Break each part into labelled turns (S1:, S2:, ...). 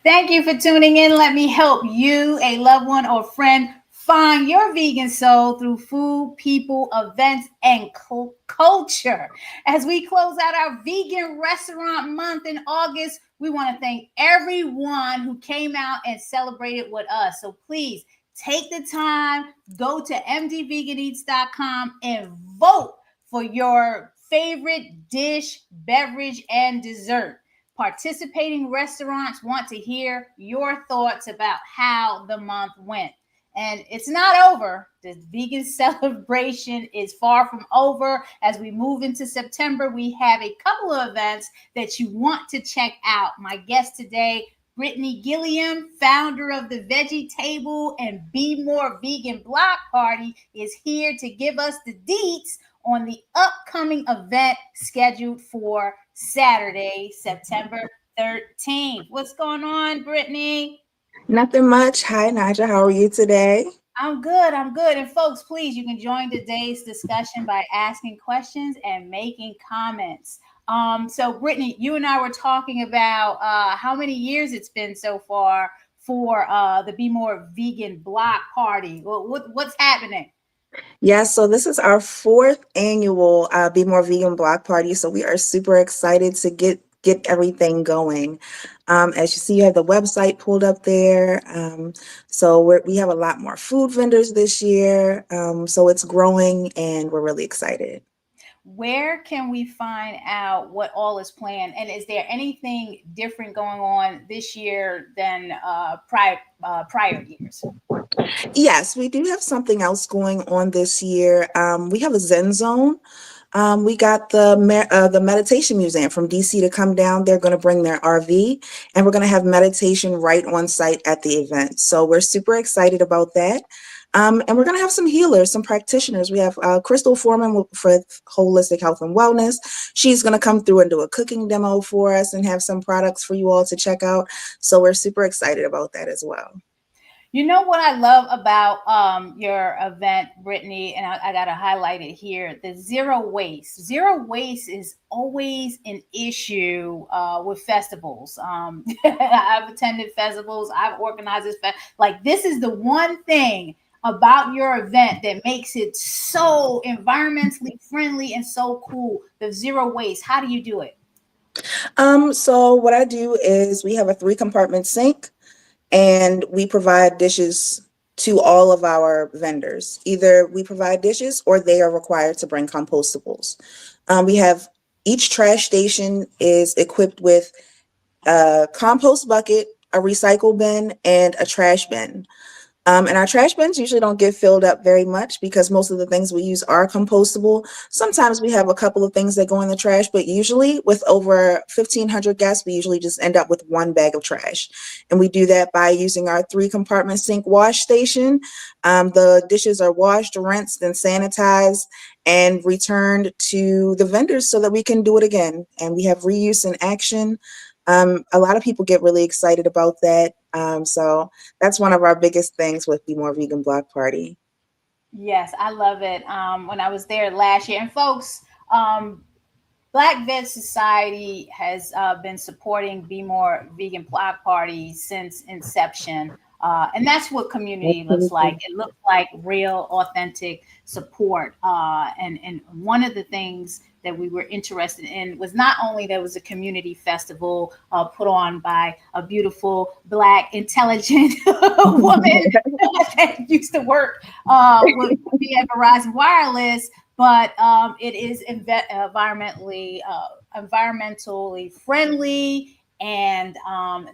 S1: Thank you for tuning in. Let me help you, a loved one or friend, find your vegan soul through food, people, events, and culture. As we close out our vegan restaurant month in August, we want to thank everyone who came out and celebrated with us. So please take the time, go to mdveganeats.com and vote for your favorite dish, beverage, and dessert. Participating restaurants want to hear your thoughts about how the month went. And it's not over. The vegan celebration is far from over. As we move into September, we have a couple of events that you want to check out. My guest today, Brittany Gilliam, founder of the Veggie Table and BMORE Vegan Block Party, is here to give us the deets on the upcoming event scheduled for Saturday, September 13th. What's going on, Brittany?
S2: Nothing much. Hi, Naijha. How are you today?
S1: I'm good. I'm good. And folks, please, you can join today's discussion by asking questions and making comments. So Brittany, you and I were talking about how many years it's been so far for the Be More Vegan Block Party. What's happening?
S2: Yes, so this is our fourth annual Be More Vegan Block Party. So we are super excited to get everything going. As you see, you have the website pulled up there. So we have a lot more food vendors this year. So it's growing and we're really excited.
S1: Where can we find out what all is planned? And is there anything different going on this year than prior years?
S2: Yes, we do have something else going on this year. We have a Zen Zone. We got the Meditation Museum from DC to come down. They're going to bring their RV, and we're going to have meditation right on site at the event. So we're super excited about that. And we're going to have some healers, some practitioners. We have Crystal Foreman for Holistic Health and Wellness. She's going to come through and do a cooking demo for us and have some products for you all to check out. So we're super excited about that as well.
S1: You know what I love about your event, Brittany, and I got to highlight it here: the zero waste. Zero waste is always an issue with festivals. I've attended festivals. I've organized this. Like this is the one thing about your event that makes it so environmentally friendly and so cool. The zero waste. How do you do it?
S2: So what I do is we have a 3-compartment sink. And we provide dishes to all of our vendors. Either we provide dishes or they are required to bring compostables. We have each trash station is equipped with a compost bucket, a recycle bin, and a trash bin. And our trash bins usually don't get filled up very much because most of the things we use are compostable. Sometimes we have a couple of things that go in the trash, but usually with over 1,500 guests, we usually just end up with one bag of trash. And we do that by using our 3-compartment sink wash station. The dishes are washed, rinsed, and sanitized and returned to the vendors so that we can do it again. And we have reuse in action. A lot of people get really excited about that. So that's one of our biggest things with Be More Vegan Block Party.
S1: Yes, I love it. When I was there last year, and folks, Black Veg Society has been supporting Be More Vegan Block Party since inception. And that's what community looks like. It looks like real, authentic support. And one of the things that we were interested in was not only there was a community festival put on by a beautiful, Black, intelligent woman that used to work with me at Verizon Wireless, but it is environmentally friendly. And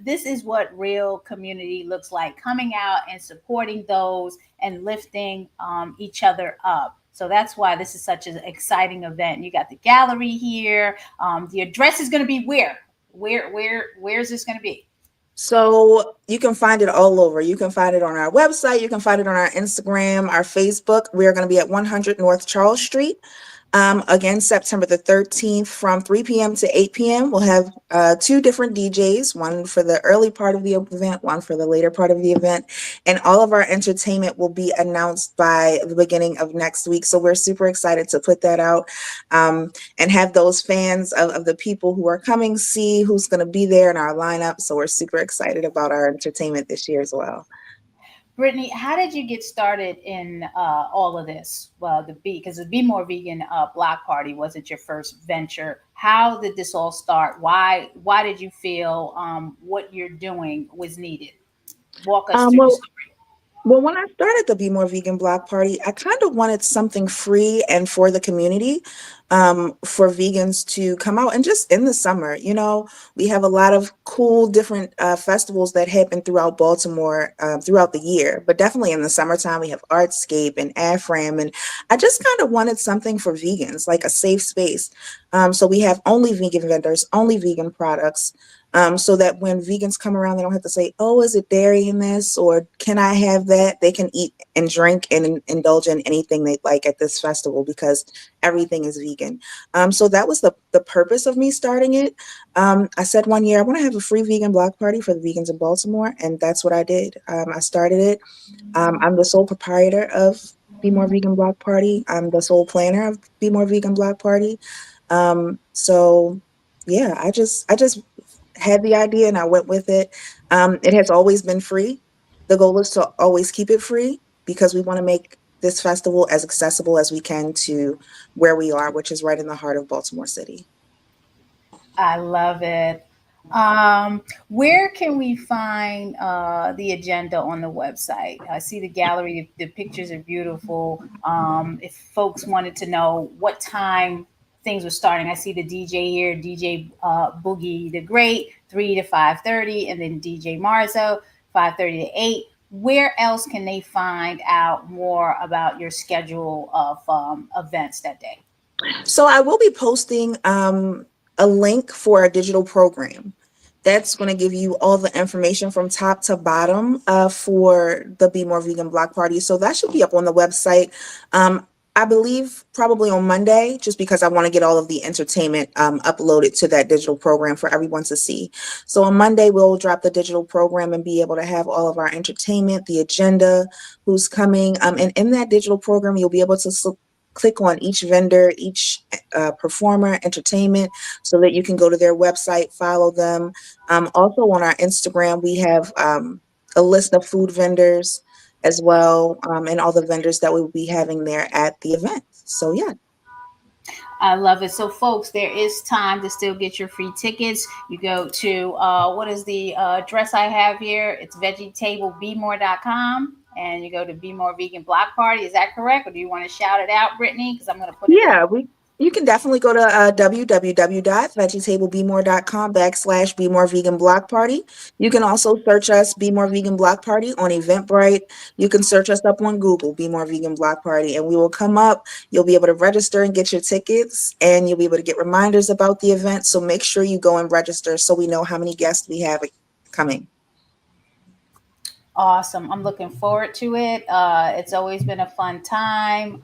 S1: this is what real community looks like, coming out and supporting those and lifting each other up. So that's why this is such an exciting event. You got the gallery here. The address is going to be where? Where's this going to be?
S2: So you can find it all over. You can find it on our website. You can find it on our Instagram, our Facebook. We are going to be at 100 North Charles Street. Again, September the 13th from 3 p.m. to 8 p.m. We'll have two different DJs, one for the early part of the event, one for the later part of the event. And all of our entertainment will be announced by the beginning of next week. So we're super excited to put that out and have those fans of the people who are coming see who's going to be there in our lineup. So we're super excited about our entertainment this year as well.
S1: Brittany, how did you get started in all of this? Well, because the Be More Vegan Block Party wasn't your first venture. How did this all start? Why did you feel what you're doing was needed? Walk us
S2: Um,
S1: through the
S2: well,
S1: story.
S2: Well, when I started the Be More Vegan Block Party, I kind of wanted something free and for the community, for vegans to come out and just in the summer. We have a lot of cool different festivals that happen throughout Baltimore throughout the year, but definitely in the summertime, we have Artscape and AFRAM. And I just kind of wanted something for vegans, like a safe space. So we have only vegan vendors, only vegan products, so that when vegans come around, they don't have to say, "Oh, is it dairy in this?" or "Can I have that?" They can eat and drink and indulge in anything they like at this festival because everything is vegan. So that was the purpose of me starting it. I said one year I want to have a free vegan block party for the vegans in Baltimore, and that's what I did. I started it. I'm the sole proprietor of Be More Vegan Block Party. I'm the sole planner of Be More Vegan Block Party. So yeah, I just had the idea and I went with it. It has always been free. The goal is to always keep it free because we want to make this festival as accessible as we can to where we are, which is right in the heart of Baltimore City.
S1: I love it. Where can we find the agenda on the website? I see the gallery. The pictures are beautiful. If folks wanted to know what time things were starting, I see the DJ here, DJ Boogie the Great, 3 to 5:30, and then DJ Marzo, 5:30 to 8. Where else can they find out more about your schedule of events that day?
S2: So I will be posting a link for a digital program. That's going to give you all the information from top to bottom for the Be More Vegan Block Party. So that should be up on the website. I believe probably on Monday, just because I want to get all of the entertainment uploaded to that digital program for everyone to see. So on Monday, we'll drop the digital program and be able to have all of our entertainment, the agenda, who's coming. And in that digital program, you'll be able to click on each vendor, each performer, entertainment, so that you can go to their website, follow them. Also on our Instagram, we have a list of food vendors as well, and all the vendors that we will be having there at the event. So yeah.
S1: I love it. So, folks, there is time to still get your free tickets. You go to what is the address I have here? It's vegetablebmore.com. And you go to Be More Vegan Block Party. Is that correct? Or do you want to shout it out, Brittany? Because I'm going to put it in.
S2: Yeah, you can definitely go to www.vegetablebemore.com/Be More Vegan Block Party. You can also search us Be More Vegan Block Party on Eventbrite. You can search us up on Google, Be More Vegan Block Party, and we will come up. You'll be able to register and get your tickets, and you'll be able to get reminders about the event. So make sure you go and register so we know how many guests we have coming.
S1: Awesome. I'm looking forward to it. It's always been a fun time.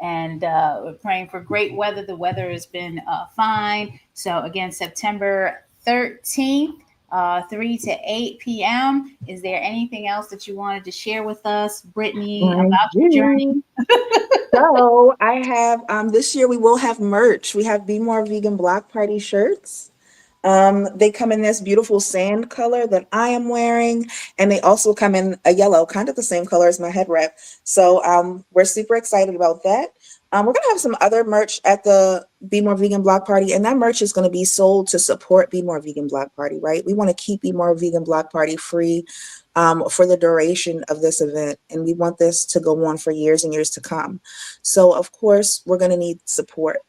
S1: And we're praying for great weather. The weather has been fine. So, again, September 13th, 3 to 8 p.m. Is there anything else that you wanted to share with us, Brittany,
S2: I
S1: about your journey?
S2: do. So I have this year we will have merch. We have Be More Vegan Block Party shirts. They come in this beautiful sand color that I am wearing, and they also come in a yellow, kind of the same color as my head wrap. So we're super excited about that. We're gonna have some other merch at the Be More Vegan Block Party, and that merch is gonna be sold to support Be More Vegan Block Party, right? We want to keep Be More Vegan Block Party free for the duration of this event, and we want this to go on for years and years to come. So of course, we're gonna need support.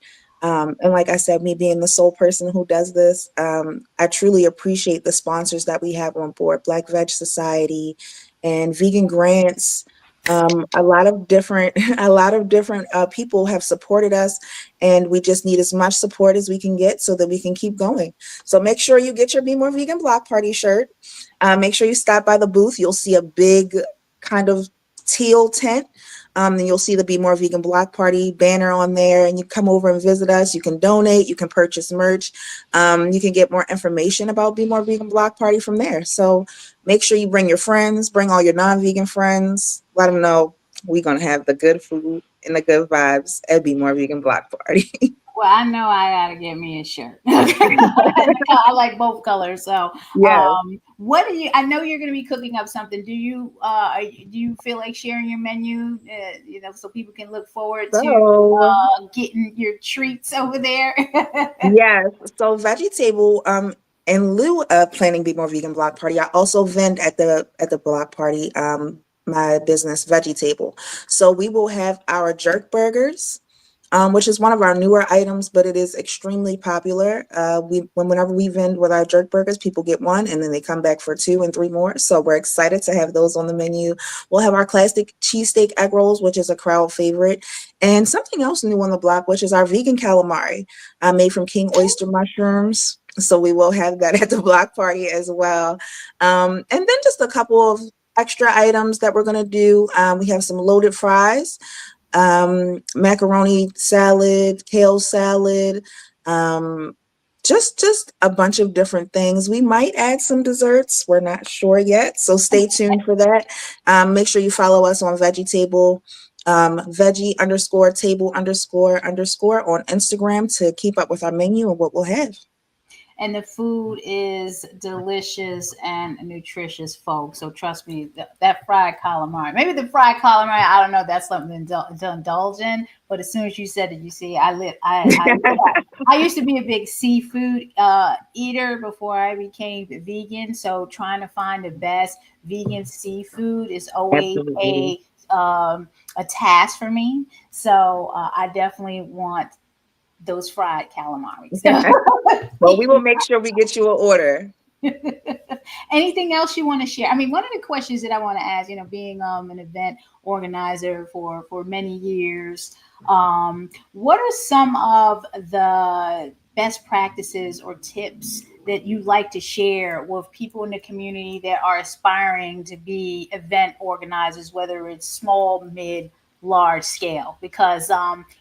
S2: And like I said, me being the sole person who does this, I truly appreciate the sponsors that we have on board, Black Veg Society and Vegan Grants. A lot of different, a lot of different people have supported us, and we just need as much support as we can get so that we can keep going. So make sure you get your Be More Vegan Block Party shirt. Make sure you stop by the booth. You'll see a big kind of teal tent Then you'll see the Be More Vegan Block Party banner on there, and you come over and visit us. You can donate, you can purchase merch, you can get more information about Be More Vegan Block Party from there. So make sure you bring your friends, bring all your non-vegan friends, let them know we're gonna have the good food and the good vibes at Be More Vegan Block Party.
S1: Well, I know I gotta get me a shirt. I like both colors. So,
S2: Yes.
S1: what do you? I know you're gonna be cooking up something. Do you feel like sharing your menu? So people can look forward to
S2: So
S1: getting your treats over there.
S2: yes, so Veggie Table, in lieu of planning Be More Vegan Block Party, I also vend at the block party, my business Veggie Table. So we will have our jerk burgers, which is one of our newer items, but it is extremely popular. Whenever we vend with our jerk burgers, people get one and then they come back for two and three more. So we're excited to have those on the menu. We'll have our classic cheesesteak egg rolls, which is a crowd favorite, and something else new on the block, which is our vegan calamari, made from king oyster mushrooms. So we will have that at the block party as well. And then just a couple of extra items that we're going to do. We have some loaded fries, macaroni salad, kale salad, just a bunch of different things. We might add some desserts. We're not sure yet, so stay tuned for that. Make sure you follow us on Veggie Table, veggie underscore table underscore underscore on Instagram to keep up with our menu and what we'll have.
S1: And the food is delicious and nutritious, folks. So trust me, that fried calamari, maybe the fried calamari, I don't know, that's something to indulge in. But as soon as you said it, you see, I used to be a big seafood eater before I became vegan. So trying to find the best vegan seafood is always
S2: Absolutely.
S1: a task for me. So I definitely want those fried calamaris.
S2: Well, we will make sure we get you an order.
S1: Anything else you want to share? I mean, one of the questions that I want to ask, being an event organizer for many years, what are some of the best practices or tips that you like to share with people in the community that are aspiring to be event organizers, whether it's small, mid, large scale? Because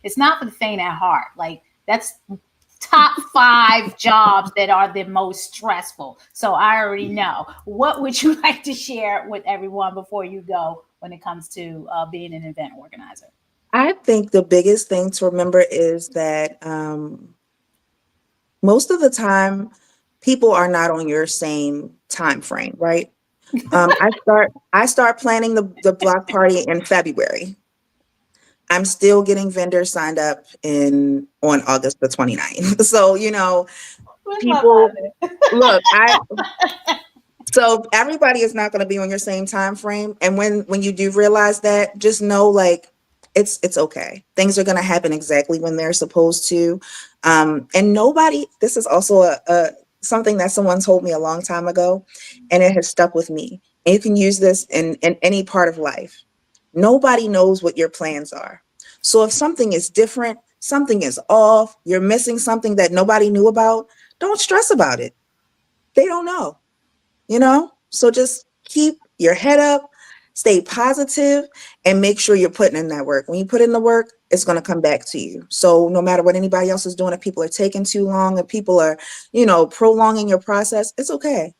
S1: it's not for the faint at heart. Like that's top five jobs that are the most stressful. So I already know. What would you like to share with everyone before you go when it comes to being an event organizer?
S2: I think the biggest thing to remember is that most of the time, people are not on your same time frame, right? I start planning the block party in February. I'm still getting vendors signed up in on August the 29th. So,
S1: Where's my
S2: people
S1: violet?
S2: look, I so everybody is not going to be on your same time frame. And when you do realize that, just know like it's okay. Things are going to happen exactly when they're supposed to. And nobody, this is also a something that someone told me a long time ago, and it has stuck with me. And you can use this in any part of life. Nobody knows what your plans are. So if something is different, something is off, you're missing something that nobody knew about, don't stress about it. They don't know. So just keep your head up, stay positive, and make sure you're putting in that work. When you put in the work, it's going to come back to you. So no matter what anybody else is doing, if people are taking too long, if people are, prolonging your process, it's okay.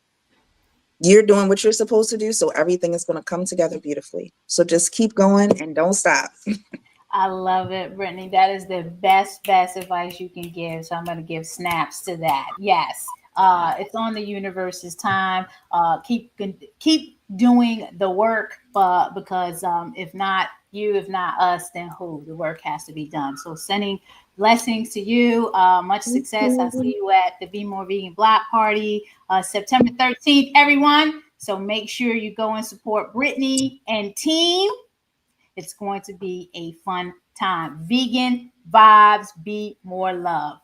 S2: You're doing what you're supposed to do, so everything is going to come together beautifully. So just keep going and don't stop.
S1: I love it, Brittany. That is the best advice you can give. So I'm going to give snaps to that. Yes, it's on the universe's time. Keep doing the work, because if not you, if not us, then who? The work has to be done. So sending blessings to you. Much
S2: Thank
S1: success. I'll
S2: you.
S1: see you at the Be More Vegan Block Party, September 13th, everyone. So make sure you go and support Brittany and team. It's going to be a fun time. Vegan vibes, be more love.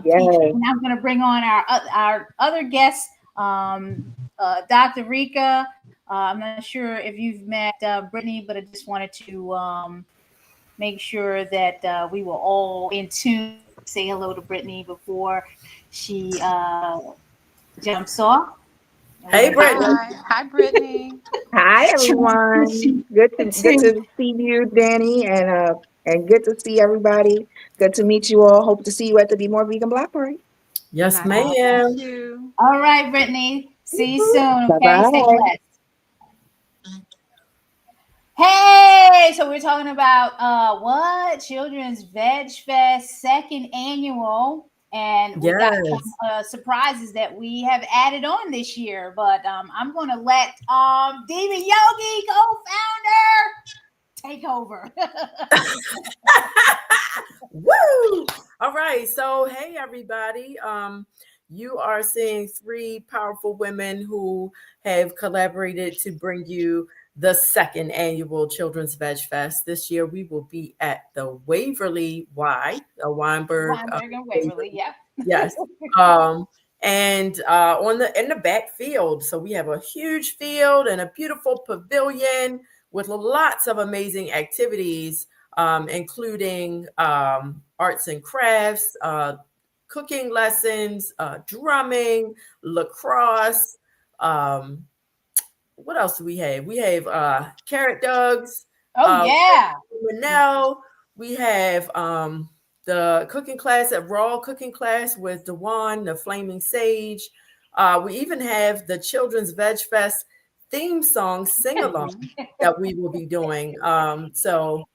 S2: Yes.
S1: And I'm going to bring on our other guest, Dr. Rika. I'm not sure if you've met Brittany, but I just wanted to make sure that we were all in tune. Say hello to Brittany before she jumps off.
S3: Hey, Brittany.
S4: Hi, Brittany.
S2: Hi, everyone. Good to see you, Danny, and good to see everybody. Good to meet you all. Hope to see you at the Be More Vegan Block Party.
S3: Yes,
S4: Nice to meet
S3: ma'am.
S4: you.
S1: All right, Brittany. See you soon.
S2: Bye
S1: Okay, stay
S2: bye.
S1: blessed. Hey, so we're talking about what Children's Veg Fest second annual, and we got some
S3: Yes.
S1: surprises that we have added on this year. But I'm going to let Demon Yogi co-founder take over.
S3: Woo! All right. So, hey, everybody. You are seeing three powerful women who have collaborated to bring you the second annual Children's Veg Fest. This year, we will be at the Waverly Weinberg.
S1: Weinberg and Waverly,
S3: Waverly.
S1: yeah.
S3: Yes. Um, and on the in the back field, so we have a huge field and a beautiful pavilion with lots of amazing activities, including arts and crafts, cooking lessons, drumming, lacrosse. Um, what else do we have? We have carrot dogs,
S1: Oh yeah.
S3: Manel. We have the cooking class at Raw cooking class with Dewan, the Flaming Sage. We even have the Children's Veg Fest theme song sing along that we will be doing. So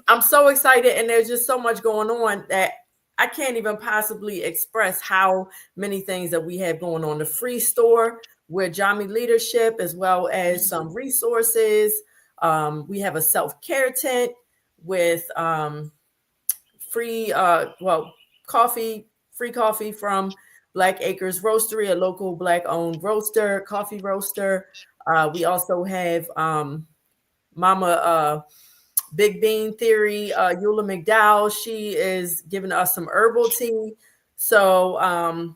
S3: I'm so excited, and there's just so much going on that I can't even possibly express how many things that we have going on. The free store with Jami Leadership, as well as some resources. We have a self-care tent with free, free coffee from Black Acres Roastery, a local Black-owned coffee roaster. We also have Mama Big Bean Theory, Eula McDowell. She is giving us some herbal tea. So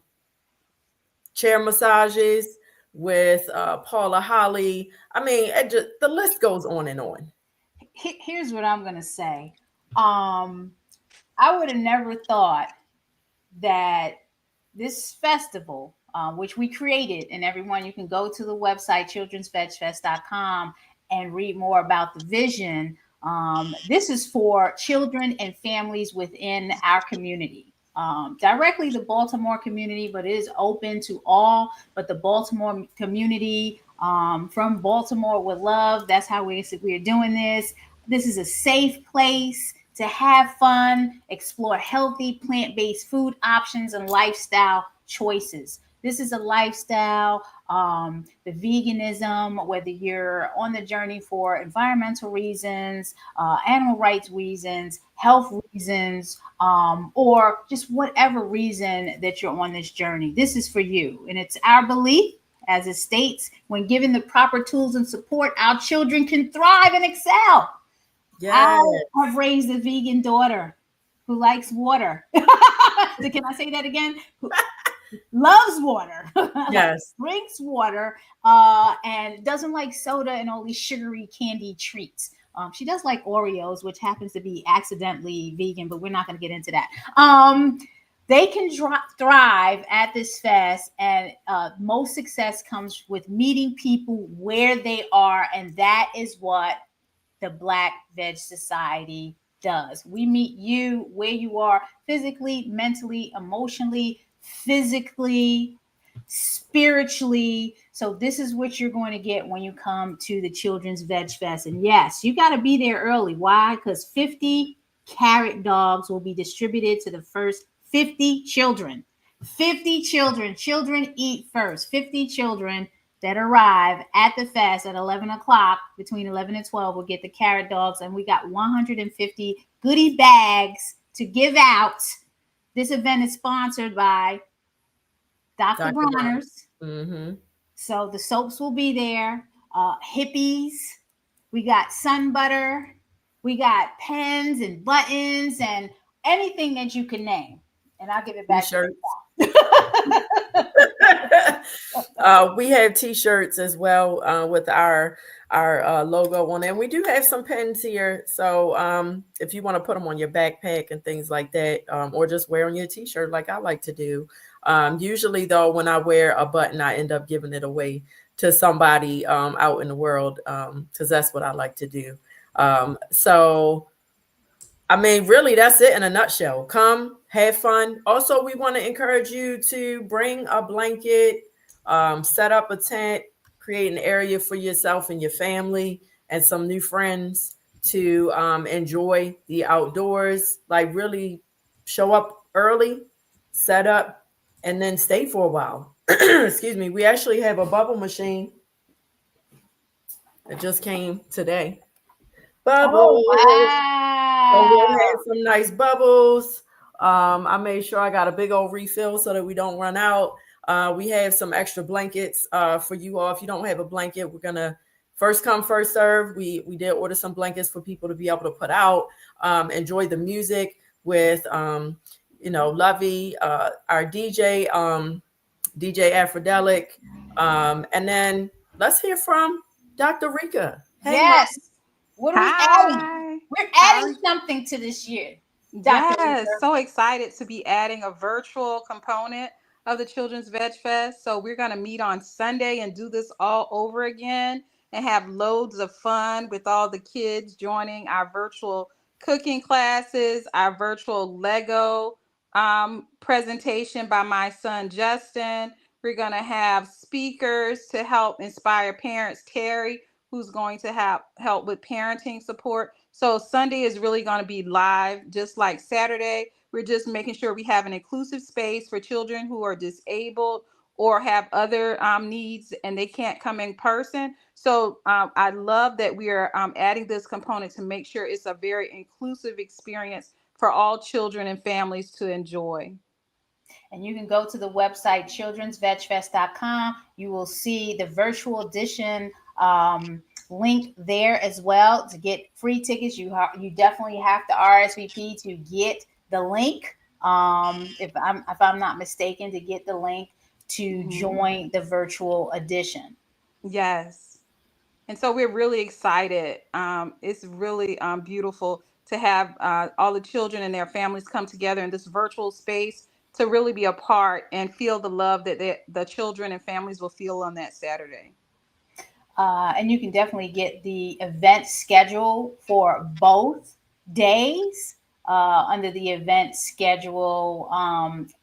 S3: chair massages with Paula Holly. I mean, the list goes on and on.
S1: Here's what I'm gonna say. I would have never thought that this festival, which we created, and everyone, you can go to the website childrensvegfest.com and read more about the vision. This is for children and families within our community. Directly the Baltimore community, but it is open to all. But the Baltimore community, from Baltimore with love. That's how we're doing this. This is a safe place to have fun, explore healthy plant-based food options and lifestyle choices. This is a lifestyle, the veganism, whether you're on the journey for environmental reasons, animal rights reasons, health reasons, or just whatever reason that you're on this journey. This is for you. And it's our belief, as it states, when given the proper tools and support, our children can thrive and excel.
S3: Yes.
S1: I have raised a vegan daughter who likes water. Can I say that again? Who loves water, like
S3: Yes.
S1: drinks water, and doesn't like soda and all these sugary candy treats. She does like Oreos, which happens to be accidentally vegan, but we're not going to get into that. They can thrive at this fest, and most success comes with meeting people where they are, and that is what the Black Veg Society does. We meet you where you are physically, mentally, emotionally, physically, spiritually. So this is what you're going to get when you come to the Children's Veg Fest. And yes, you got to be there early. Why? Because 50 carrot dogs will be distributed to the first 50 children. 50 children. Children eat first. 50 children that arrive at the fest at 11 o'clock, between 11 and 12, will get the carrot dogs. And we got 150 goodie bags to give out. This event is sponsored by Dr.
S3: Dr. Brown.
S1: Bronner's.
S3: Mm-hmm.
S1: So the soaps will be there. Hippies. We got sun butter. We got pens and buttons and anything that you can name. And I'll give it back to
S3: T-shirts.
S1: you.
S3: We have T-shirts as well with our logo on it. And we do have some pins here. So if you want to put them on your backpack and things like that, or just wear on your T-shirt like I like to do. Usually, though, when I wear a button, I end up giving it away to somebody out in the world because that's what I like to do. So I mean, really, that's it in a nutshell. Come, have fun. Also, we want to encourage you to bring a blanket, set up a tent, create an area for yourself and your family and some new friends to enjoy the outdoors. Like, really show up early, set up, and then stay for a while. Excuse me. We actually have a bubble machine that just came today.
S1: Oh,
S3: Bubbles. So we'll
S1: wow.
S3: have some nice bubbles. I made sure I got a big old refill so that we don't run out. We have some extra blankets for you all. If you don't have a blanket, we're gonna first come, first serve. We did order some blankets for people to be able to put out, enjoy the music with Lovey, our DJ, DJ Afrodelic, and then let's hear from Dr. Rika. Hey, mom.
S1: Yes. What are we adding?
S4: Hi.
S1: We're
S4: How are
S1: adding
S4: you?
S1: something to this year, Dr.
S4: Yes,
S1: Lisa.
S4: so excited to be adding a virtual component of the Children's Veg Fest. So we're going to meet on Sunday and do this all over again and have loads of fun with all the kids joining our virtual cooking classes, our virtual Lego presentation by my son Justin. We're going to have speakers to help inspire parents, Terry, who's going to have help with parenting support. So Sunday is really going to be live, just like Saturday. We're just making sure we have an inclusive space for children who are disabled or have other needs and they can't come in person. So I love that we are adding this component to make sure it's a very inclusive experience for all children and families to enjoy.
S1: And you can go to the website childrensvegfest.com. You will see the virtual edition link there as well to get free tickets. You definitely have to RSVP to get the link. If I'm not mistaken, to get the link to
S4: Mhm.
S1: join the virtual edition.
S4: Yes. And so we're really excited. It's really beautiful to have all the children and their families come together in this virtual space to really be a part and feel the love that the children and families will feel on that Saturday.
S1: And you can definitely get the event schedule for both days under the event schedule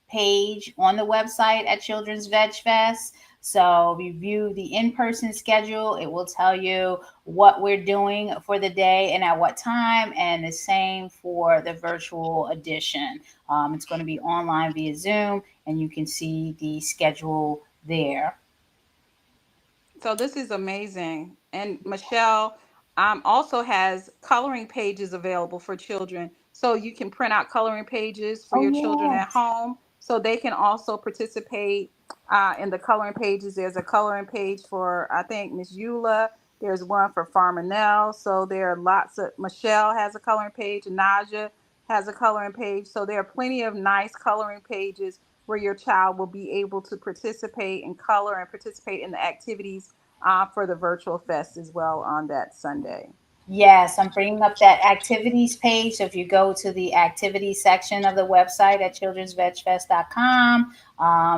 S1: page on the website at Children's Veg Fest. So review the in-person schedule. It will tell you what we're doing for the day and at what time, and the same for the virtual edition. It's going to be online via Zoom, and you can see the schedule there.
S4: So this is amazing. And Michelle also has coloring pages available for children. So you can print out coloring pages for
S1: Oh,
S4: your children at
S1: yes.
S4: home. So they can also participate in the coloring pages. There's a coloring page for, I think, Miss Eula. There's one for Farmer Nell. So there are lots of, Michelle has a coloring page. Naija has a coloring page. So there are plenty of nice coloring pages where your child will be able to participate and color and participate in the activities for the virtual fest as well on that Sunday.
S1: Yes, I'm bringing up that activities page. So if you go to the activities section of the website at childrensvegfest.com,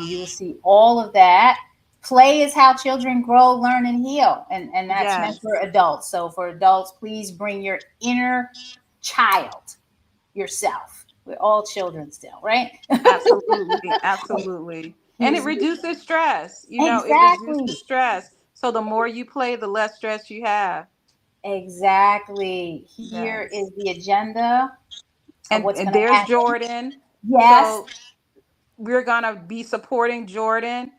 S1: you will see all of that. Play is how children grow, learn, and heal. And that's meant for
S4: Yes,
S1: adults. So for adults, please bring your inner child, yourself. We're all children still, right?
S4: absolutely, absolutely. And it
S1: Use
S4: reduces stress. It reduces
S1: exactly.
S4: stress. So the more you play, the less stress you have.
S1: Exactly. Here
S4: Yes.
S1: is the agenda of
S4: And,
S1: what's
S4: and
S1: going to
S4: there's
S1: happen.
S4: Jordan.
S1: Yes.
S4: So we're going to be supporting Jordan,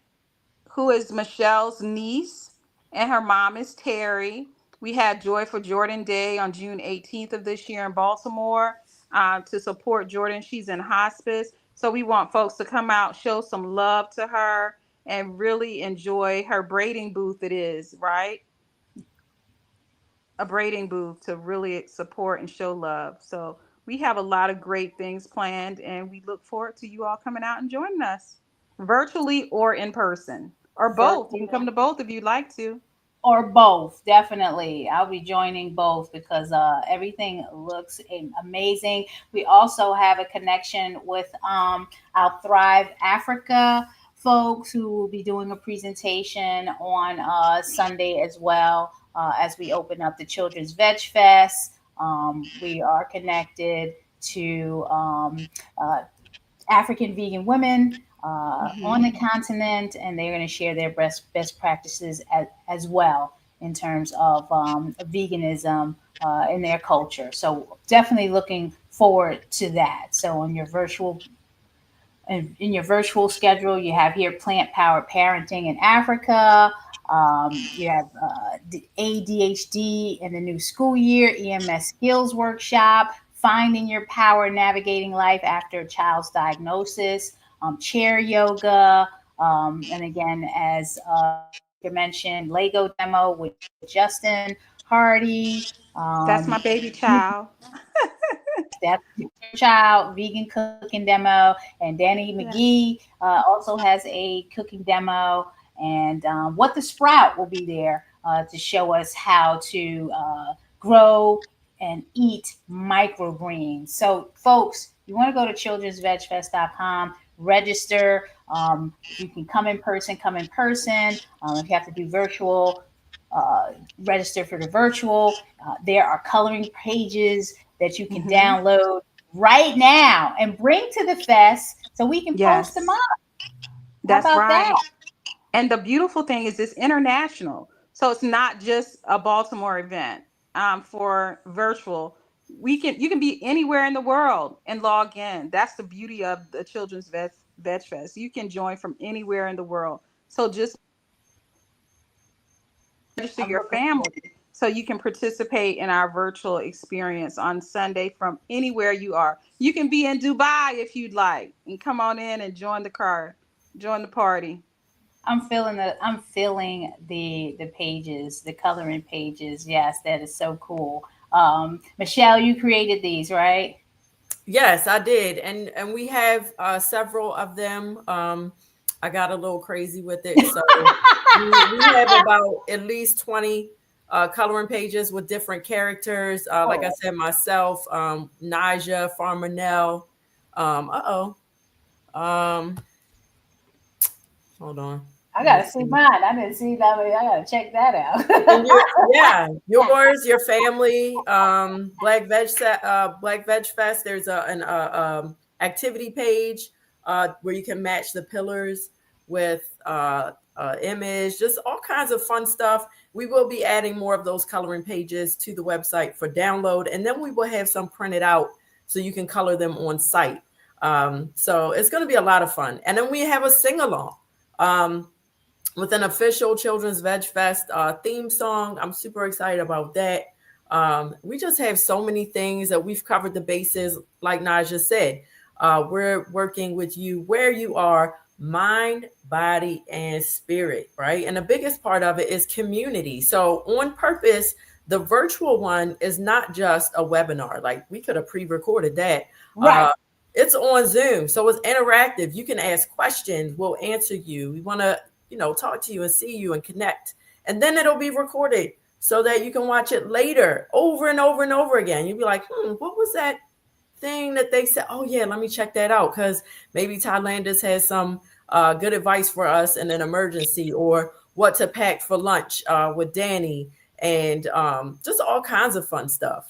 S4: who is Michelle's niece, and her mom is Terry. We had Joy for Jordan Day on June 18th of this year in Baltimore to support Jordan. She's in hospice. So we want folks to come out, show some love to her, and really enjoy her braiding booth. It is, right? A braiding booth to really support and show love. So we have a lot of great things planned, and we look forward to you all coming out and joining us virtually or in person. Or both. You can
S1: virtual
S4: come to both if you'd like to.
S1: or both. Definitely, I'll be joining both because everything looks amazing. We also have a connection with our Thrive Africa folks who will be doing a presentation on Sunday as well, as we open up the Children's Veg Fest. We are connected to uh, African vegan women on the
S4: Hmm.
S1: continent, and they're going to share their best practices as well in terms of veganism in their culture. So definitely looking forward to that. So on your virtual in your virtual schedule, you have here plant powered parenting in Africa. You have ADHD in the new school year, EMS skills workshop, finding your power, navigating life after a child's diagnosis, chair yoga, and again, as you mentioned, Lego demo with Justin Hardy.
S4: That's my baby child.
S1: That's your child vegan cooking demo, and Danny
S4: Yeah.
S1: McGee also has a cooking demo, and what the Sprout will be there to show us how to grow and eat microgreens. So, folks, you want to go to childrensvegfest.com, register. If you can come in person, come in person. If you have to do virtual, uh, register for the virtual. There are coloring pages that you can
S4: Hmm.
S1: download right now and bring to the fest so we can post them
S4: Yes,
S1: up. How
S4: that's
S1: about that?
S4: right. And the beautiful thing is it's international. So it's not just a Baltimore event for virtual. You can be anywhere in the world and log in. That's the beauty of the Children's Veg Fest. You can join from anywhere in the world. So just register
S1: I'm
S4: your
S1: looking
S4: family
S1: forward.
S4: so you can participate in our virtual experience on Sunday from anywhere you are. You can be in Dubai if you'd like and come on in and join the party.
S1: I'm feeling the pages, the coloring pages. Yes, that is so cool. Michelle, you created these, right?
S3: Yes, I did, and we have several of them. I got a little crazy with it, so we have about at least 20 coloring pages with different characters. Like I
S1: Oh,
S3: said, myself, Naijha, Farmer Nell. Um, hold on.
S1: I
S3: Let me
S1: gotta see
S3: see.
S1: mine. I didn't see that. I gotta check that
S3: And
S1: out.
S3: you, yeah, yours, your family, Black Veg Fest. There's an activity page where you can match the pillars with image, just all kinds of fun stuff. We will be adding more of those coloring pages to the website for download, and then we will have some printed out so you can color them on site. So it's going to be a lot of fun, and then we have a sing along. Um, with an official Children's Veg Fest theme song. I'm super excited about that. We just have so many things that we've covered the bases, like Naijha said. We're working with you where you are, mind, body, and spirit, right? And the biggest part of it is community. So, on purpose, the virtual one is not just a webinar. Like we could have pre-recorded that.
S1: Right.
S3: It's on Zoom, so it's interactive. You can ask questions. We'll answer you. We want to talk to you and see you and connect. And then it'll be recorded so that you can watch it later over and over and over again. You'll be like, what was that thing that they said? Oh, yeah, let me check that out. Because maybe Thailanders has some good advice for us in an emergency, or what to pack for lunch with Danny, and just all kinds of fun stuff.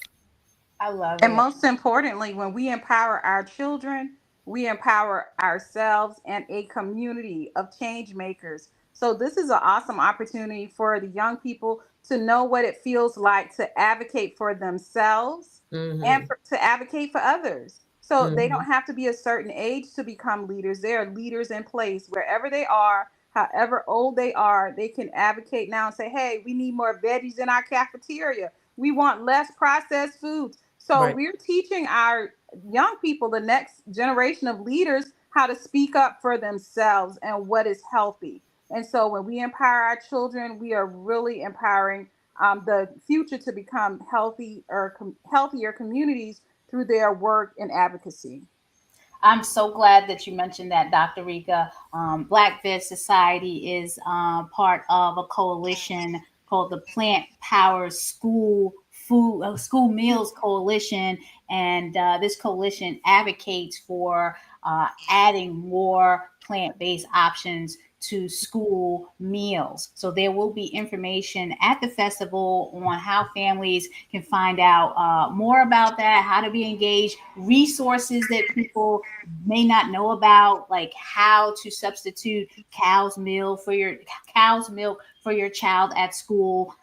S1: I love
S4: And
S1: it.
S4: most importantly, when we empower our children, we empower ourselves and a community of change makers. So, this is an awesome opportunity for the young people to know what it feels like to advocate for themselves and
S3: Hmm.
S4: to advocate for others. So, they don't
S3: Hmm.
S4: have to be a certain age to become leaders. There are leaders in place wherever they are, however old they are, they can advocate now and say, hey, we need more veggies in our cafeteria. We want less processed foods. So
S3: Right.
S4: we're teaching our young people, the next generation of leaders, how to speak up for themselves and what is healthy. And so when we empower our children, we are really empowering the future to become healthy or healthier communities through their work and advocacy.
S1: I'm so glad that you mentioned that, Dr. Rika. Black Veg Society is part of a coalition called the Plant Power School Meals Coalition, and this coalition advocates for adding more plant-based options to school meals. So there will be information at the festival on how families can find out more about that, how to be engaged, resources that people may not know about, like how to substitute cow's milk for your child at school,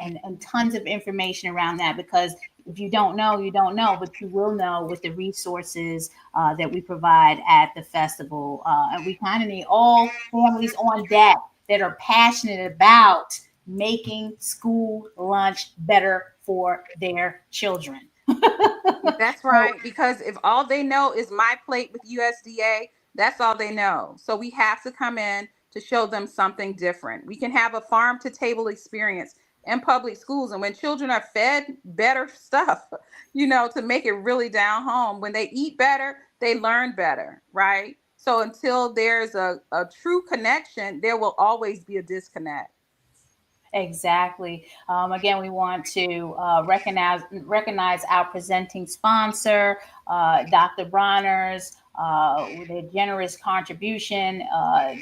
S1: and tons of information around that. Because if you don't know, you don't know, but you will know with the resources that we provide at the festival. And we kind of need all families on deck that are passionate about making school lunch better for their children.
S4: That's
S1: So
S4: right. Because if all they know is my plate with USDA, that's all they know. So we have to come in to show them something different. We can have a farm to table experience in public schools. And when children are fed better stuff, to make it really down home, when they eat better, they learn better, right? So until there's a true connection, there will always be a disconnect.
S1: exactly. Again, we want to recognize our presenting sponsor, Dr. Bronner's, with a generous contribution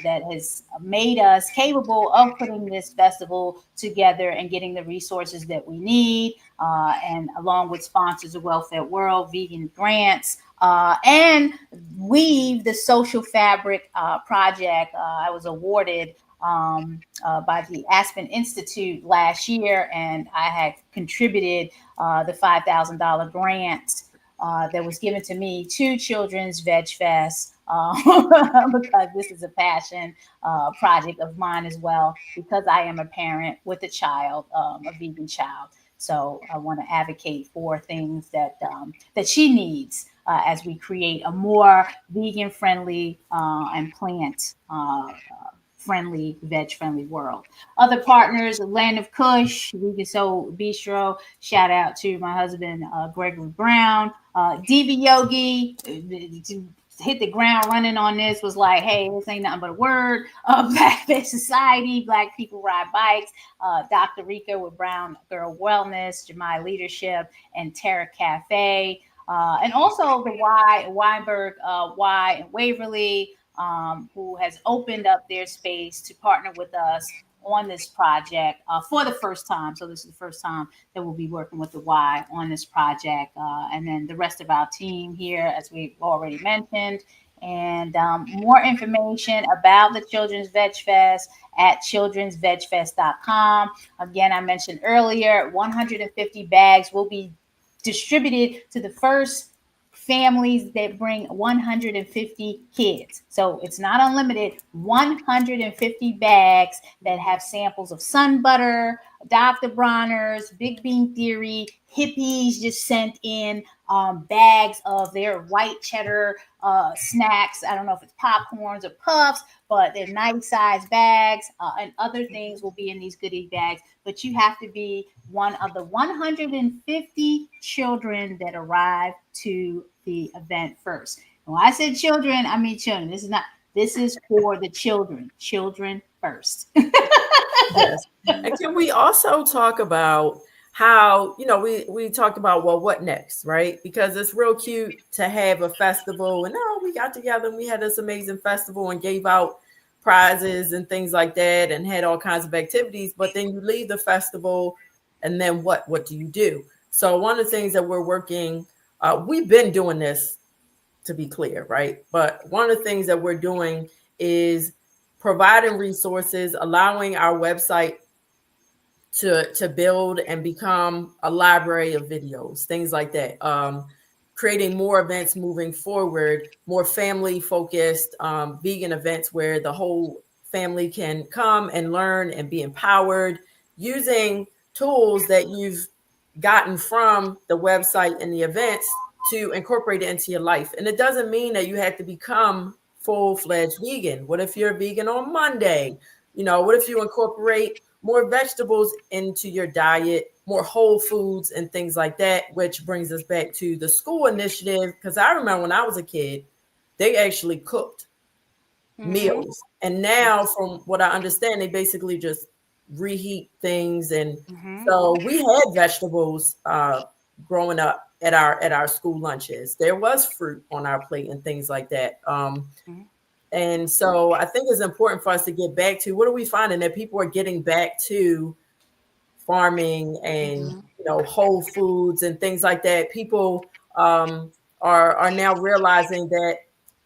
S1: that has made us capable of putting this festival together and getting the resources that we need, and along with sponsors of Welfare World, Vegan Grants, and Weave, the Social Fabric project. I was awarded by the Aspen Institute last year, and I had contributed the $5,000 grant that was given to me to Children's Veg Fest, because this is a passion project of mine as well, because I am a parent with a child, a vegan child. So I want to advocate for things that she needs as we create a more vegan friendly and plant friendly, veg friendly world. Other partners, Land of Kush, Vegan Soul Bistro. Shout out to my husband, Gregory Brown. Diva Yogi, hit the ground running on this, was like, hey, this ain't nothing but a word. Black Veg Society, Black People Ride Bikes. Dr. Rika with Brown Girl Wellness, Jemai Leadership, and Terra Cafe. And also the Weinberg Y and Waverly, who has opened up their space to partner with us on this project for the first time. So this is the first time that we'll be working with the Y on this project, and then the rest of our team here, as we've already mentioned. And more information about the Children's Veg Fest at childrensvegfest.com. Again, I mentioned earlier, 150 bags will be distributed to the first families that bring 150 kids. So it's not unlimited. 150 bags that have samples of sun butter, Dr. Bronner's, Big Bean Theory, hippies just sent in bags of their white cheddar snacks. I don't know if it's popcorns or puffs, but they're nice size bags, and other things will be in these goodie bags. But you have to be one of the 150 children that arrive to the event first. And when I said children, I mean children. This is for the children first.
S3: Yes. And can we also talk about how, we talked about, well, what next, right? Because it's real cute to have a festival and we got together and we had this amazing festival and gave out prizes and things like that and had all kinds of activities. But then you leave the festival and then what do you do? So one of the things that we're working, we've been doing this, to be clear, right? But one of the things that we're doing is providing resources, allowing our website to build and become a library of videos, things like that. Creating more events moving forward, more family focused vegan events where the whole family can come and learn and be empowered using tools that you've gotten from the website and the events to incorporate it into your life. And it doesn't mean that you have to become full-fledged vegan. What if you're vegan on Monday? What if you incorporate more vegetables into your diet, more whole foods and things like that, which brings us back to the school initiative. Because I remember when I was a kid, they actually cooked meals. And now, from what I understand, they basically just reheat things. And so we had vegetables growing up at our school lunches. There was fruit on our plate and things like that. And so I think it's important for us to get back to, what are we finding? That people are getting back to farming and whole foods and things like that. People are now realizing that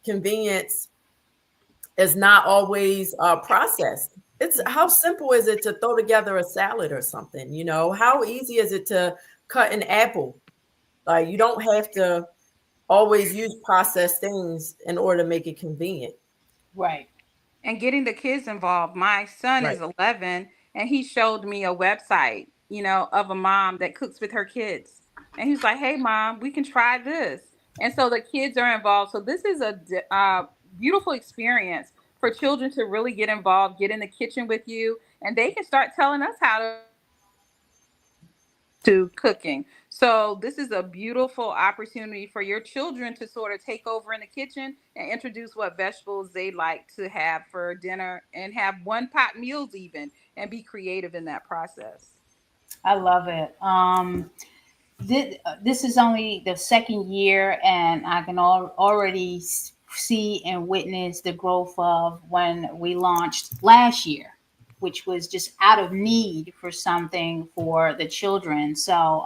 S3: convenience is not always processed. It's how simple is it to throw together a salad or something? How easy is it to cut an apple? Like, you don't have to always use processed things in order to make it convenient.
S1: Right.
S4: And getting the kids involved. My son
S3: Right.
S4: is 11 and he showed me a website, of a mom that cooks with her kids. And he was like, "Hey, mom, we can try this." And so the kids are involved. So this is a beautiful experience for children to really get involved, get in the kitchen with you, and they can start telling us how to cooking. So this is a beautiful opportunity for your children to sort of take over in the kitchen and introduce what vegetables they like to have for dinner, and have one pot meals even, and be creative in that process.
S1: I love it. This is only the second year, and I can already see and witness the growth of when we launched last year, which was just out of need for something for the children. So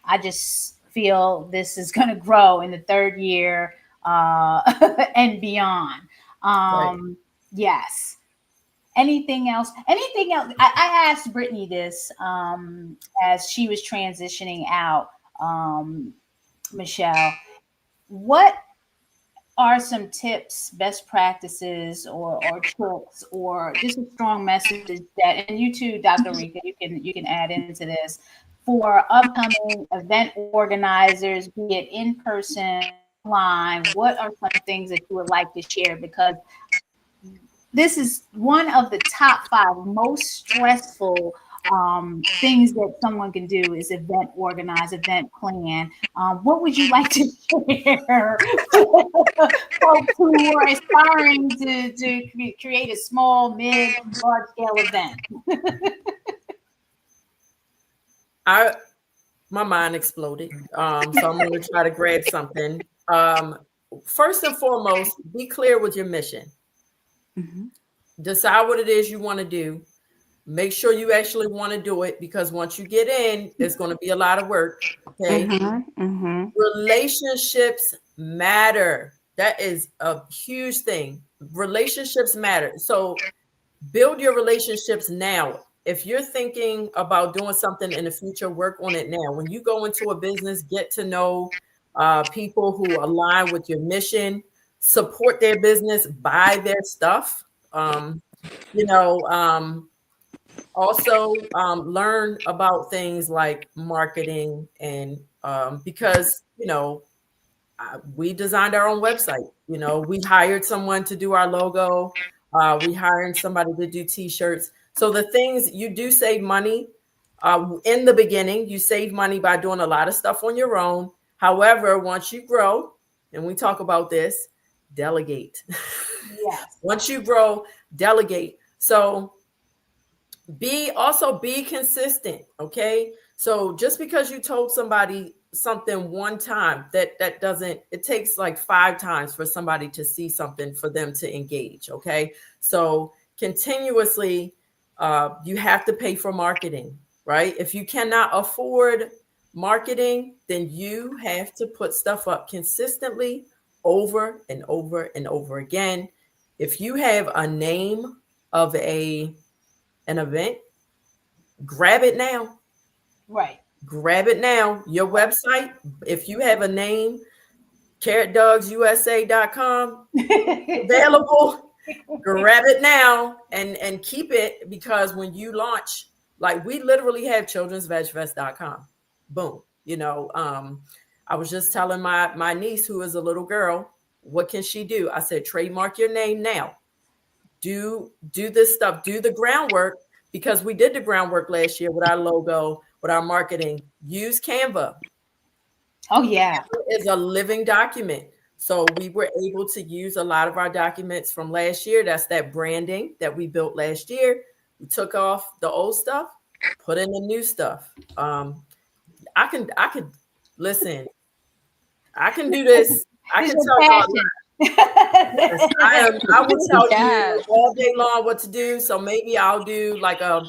S1: I just feel this is going to grow in the third year and beyond.
S3: Right.
S1: Yes. Anything else? Anything else? I asked Brittany this as she was transitioning out, Michelle. What are some tips, best practices, or tricks, or just a strong message that, and you too, Dr. Rika, you can add into this, for upcoming event organizers, be it in person, online? What are some things that you would like to share? Because this is one of the top 5 most stressful things that someone can do, is event organize, event plan. What would you like to share folks who are aspiring to create a small, mid, large scale event?
S3: My mind exploded. So I'm going to try to grab something. First and foremost, be clear with your mission. Decide what it is you want to do. Make sure you actually want to do it, because once you get in, there's going to be a lot of work. Okay. Relationships matter. That is a huge thing. Relationships matter. So build your relationships now. If you're thinking about doing something in the future, work on it now. When you go into a business, get to know people who align with your mission, support their business, buy their stuff. Also learn about things like marketing, and because we designed our own website. We hired someone to do our logo. We hired somebody to do t-shirts. So the things, you do save money in the beginning. You save money by doing a lot of stuff on your own. However, once you grow, and we talk about this, delegate.
S1: Yes.
S3: Once you grow, delegate. So be consistent. Okay. So just because you told somebody something one time, that doesn't, it takes like 5 times for somebody to see something for them to engage. Okay. So continuously, you have to pay for marketing, right? If you cannot afford marketing, then you have to put stuff up consistently over and over and over again. If you have a name of an event, grab it now.
S1: Right.
S3: Grab it now. Your website, if you have a name, carrotdogsusa.com, available, grab it now and keep it, because when you launch, like, we literally have childrensvegfest.com. Boom. I was just telling my niece, who is a little girl, what can she do? I said, trademark your name now. Do this stuff, do the groundwork, because we did the groundwork last year with our logo, with our marketing. Use Canva.
S1: Oh yeah.
S3: It's a living document. So we were able to use a lot of our documents from last year. That's that branding that we built last year. We took off the old stuff, put in the new stuff. I could listen. I can do this. I
S1: It's
S3: can
S1: your
S3: tell y'all. Yes, I will tell you
S4: Yes.
S3: all day long what to do. So maybe I'll do like a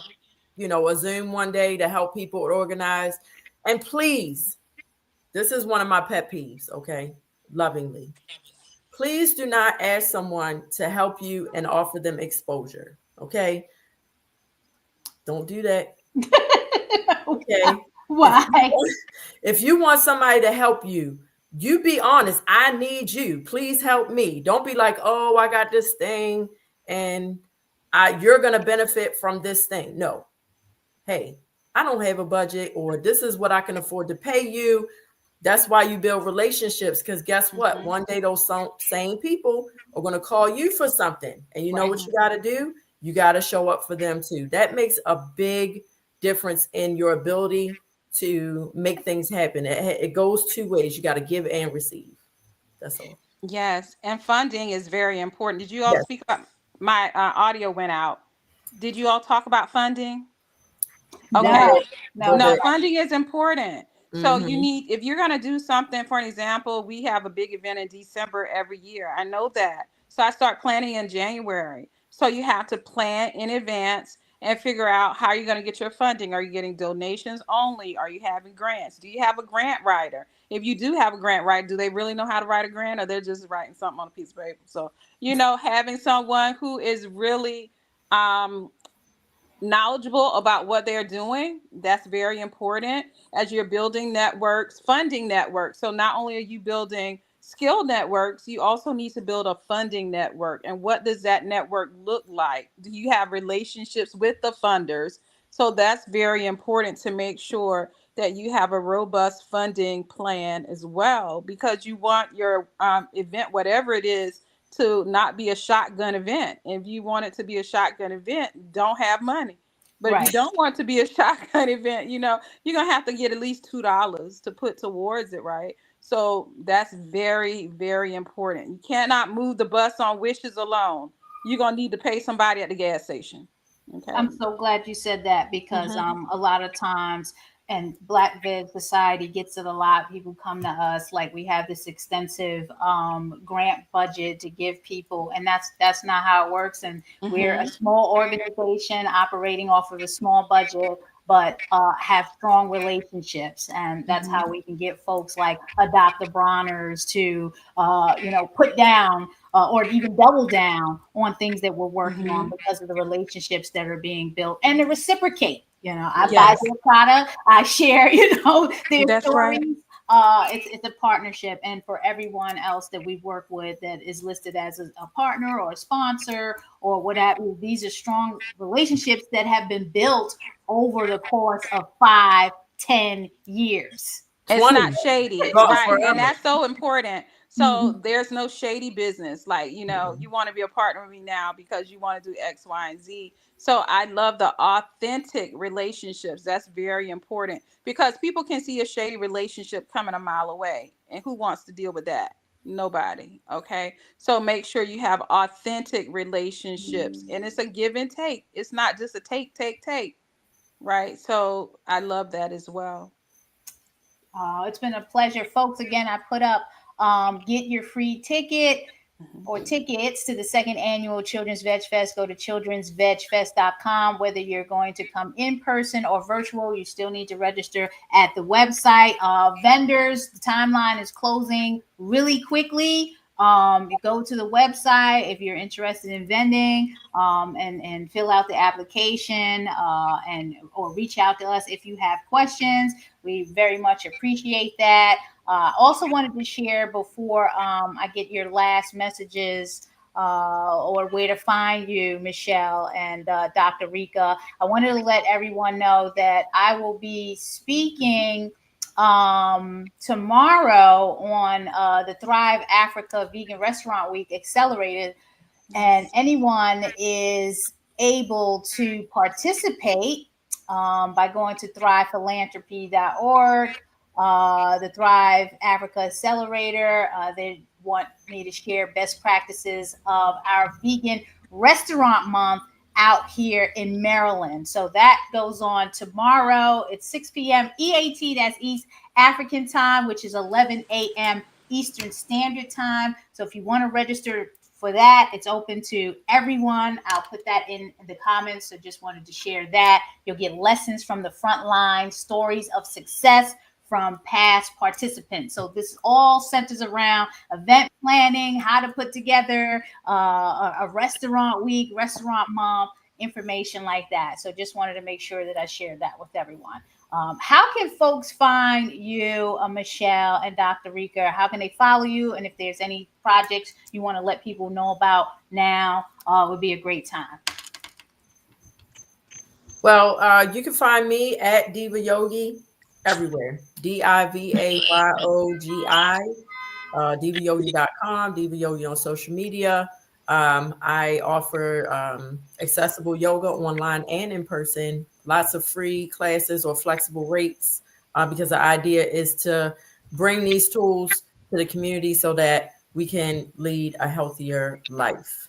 S3: Zoom one day to help people organize. And please, this is one of my pet peeves, okay? Lovingly. Please do not ask someone to help you and offer them exposure, okay? Don't do that. Okay.
S1: Why?
S3: If you want somebody to help you, you be honest. I need you. Please help me. Don't be like, oh, I got this thing and you're going to benefit from this thing. No. Hey, I don't have a budget, or this is what I can afford to pay you. That's why you build relationships, because guess what?
S4: Mhm.
S3: One day those same people are going to call you for something. And you know what you got to do? You got to show up for them too. That makes a big difference in your ability to make things happen. It goes two ways. You got to give and receive. That's all.
S4: Yes, and funding is very important. Did you all
S3: Yes.
S4: speak about my audio went out? Did you all talk about funding?
S3: Go
S4: Okay.
S1: No,
S3: ahead.
S1: no,
S3: Go
S1: no.
S4: No,
S3: ahead.
S4: funding is important. So you
S3: Mm-hmm.
S4: need, if you're going to do something, for an example, we have a big event in December every year. I know that. So I start planning in January. So you have to plan in advance and figure out how you're going to get your funding. Are you getting donations only? Are you having grants? Do you have a grant writer? If you do have a grant writer, do they really know how to write a grant, or they're just writing something on a piece of paper? So, having someone who is really um knowledgeable about what they're doing, that's very important as you're building networks, funding networks. So not only are you building skill networks, you also need to build a funding network. And what does that network look like? Do you have relationships with the funders? So that's very important to make sure that you have a robust funding plan as well, because you want your event, whatever it is, to not be a shotgun event. If you want it to be a shotgun event, don't have money. But if you
S1: Right.
S4: don't want it to be a shotgun event, you're gonna have to get at least $2 to put towards it, right? So that's very, very important. You cannot move the bus on wishes alone. You're gonna need to pay somebody at the gas station. Okay.
S1: I'm so glad you said that, because
S4: Hmm.
S1: a lot of times, and Black Veg Society gets it a lot. People come to us like we have this extensive grant budget to give people, and that's not how it works. And we're a
S4: Hmm.
S1: small organization operating off of a small budget, but have strong relationships, and that's
S4: Hmm.
S1: how we can get folks like Dr. Bronner's to put down or even double down on things that we're working on,
S4: Hmm.
S1: because of the relationships that are being built and to reciprocate. I buy
S4: Yes,
S1: their product, I share, their
S4: that's right.
S1: stories. It's a partnership, and for everyone else that we work with that is listed as a partner or a sponsor or whatever, these are strong relationships that have been built over the course of 5, 10 years.
S4: It's
S3: 20.
S4: not shady,
S3: Go
S4: right? And
S3: forever.
S4: that's so important.
S1: Mhm.
S4: So there's no shady business. Like, you want to be a partner with me now because you want to do X, Y, and Z. So I love the authentic relationships. That's very important, because people can see a shady relationship coming a mile away. And who wants to deal with that? Nobody. Okay. So make sure you have authentic relationships, and it's a give and take. It's not just a take, take, take. Right. So I love that as well.
S1: It's been a pleasure, folks. Again, I put up get your free ticket
S4: Mhm.
S1: or tickets to the second annual Children's Veg Fest. Go to childrensvegfest.com. Whether you're going to come in person or virtual, you still need to register at the website. Vendors, the timeline is closing really quickly. You go to the website if you're interested in vending, and fill out the application, and or reach out to us if you have questions. We very much appreciate that. Also wanted to share before I get your last messages, or where to find you, Michelle and Dr. Rika. I wanted to let everyone know that I will be speaking tomorrow on the Thrive Africa Vegan Restaurant Week Accelerated, and
S4: Nice.
S1: anyone is able to participate by going to thrivephilanthropy.org, the Thrive Africa Accelerator. want me to share best practices of our vegan restaurant month out here in Maryland. So that goes on tomorrow. It's 6 p.m. EAT, that's East African time, which is 11 a.m. Eastern Standard Time. So if you want to register for that, it's open to everyone. I'll put that in the comments. So just wanted to share that. You'll get lessons from the front line, stories of success from past participants. So this all centers around event planning, how to put together a restaurant week, restaurant month, information like that. So just wanted to make sure that I shared that with everyone. How can folks find you, Michelle and Dr. Rika? How can they follow you? And if there's any projects you want to let people know about now, would be a great time.
S3: Well, you can find me at Diva Yogi everywhere. DIVAYOGI, divayogi.com, Diva Yogi on social media. I offer accessible yoga online and in person, lots of free classes or flexible rates, because the idea is to bring these tools to the community so that we can lead a healthier life.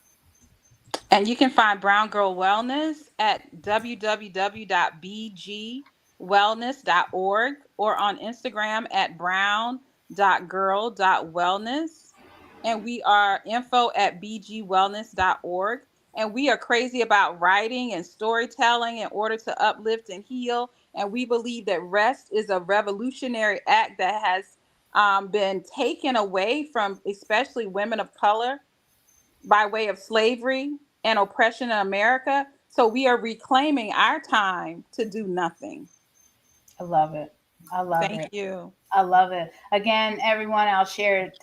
S4: And you can find Brown Girl Wellness at www.bgwellness.org or on Instagram at brown.girl.wellness. And we are info@bgwellness.org. And we are crazy about writing and storytelling in order to uplift and heal. And we believe that rest is a revolutionary act that has been taken away from especially women of color by way of slavery and oppression in America. So we are reclaiming our time to do nothing.
S1: I love it. I love it.
S4: Thank you.
S1: I love it. Again, everyone, I'll share it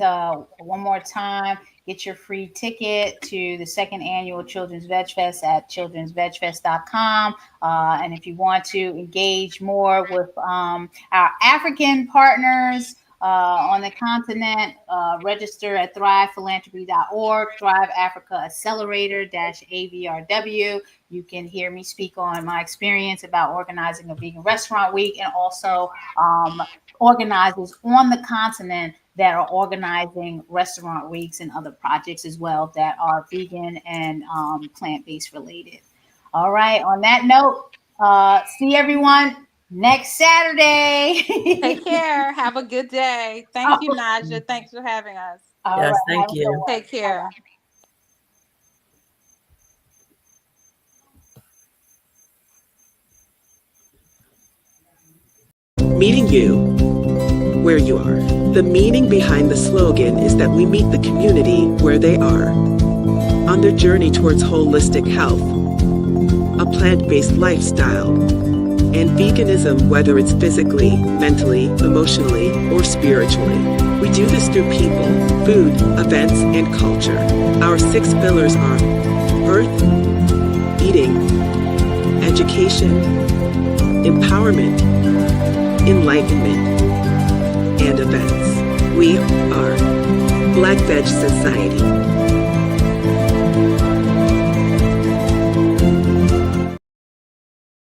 S1: one more time. Get your free ticket to the second annual Children's Veg Fest at childrensvegfest.com. And if you want to engage more with our African partners on the continent, register at thrivephilanthropy.org, Thrive Africa Accelerator -AVRW. You can hear me speak on my experience about organizing a vegan restaurant week, and also organizers on the continent that are organizing restaurant weeks and other projects as well that are vegan and plant-based related. All right. On that note, see everyone next Saturday.
S4: Take care. Have a good day. Thank you, Naijha. Thanks for having us.
S1: All
S3: Yes,
S1: right,
S3: thank you.
S4: Take care.
S5: Meeting you where you are. The meaning behind the slogan is that we meet the community where they are, on their journey towards holistic health, a plant-based lifestyle, and veganism, whether it's physically, mentally, emotionally, or spiritually. We do this through people, food, events, and culture. Our 6 pillars are earth, eating, education, empowerment, enlightenment, and events. We are Black Veg Society.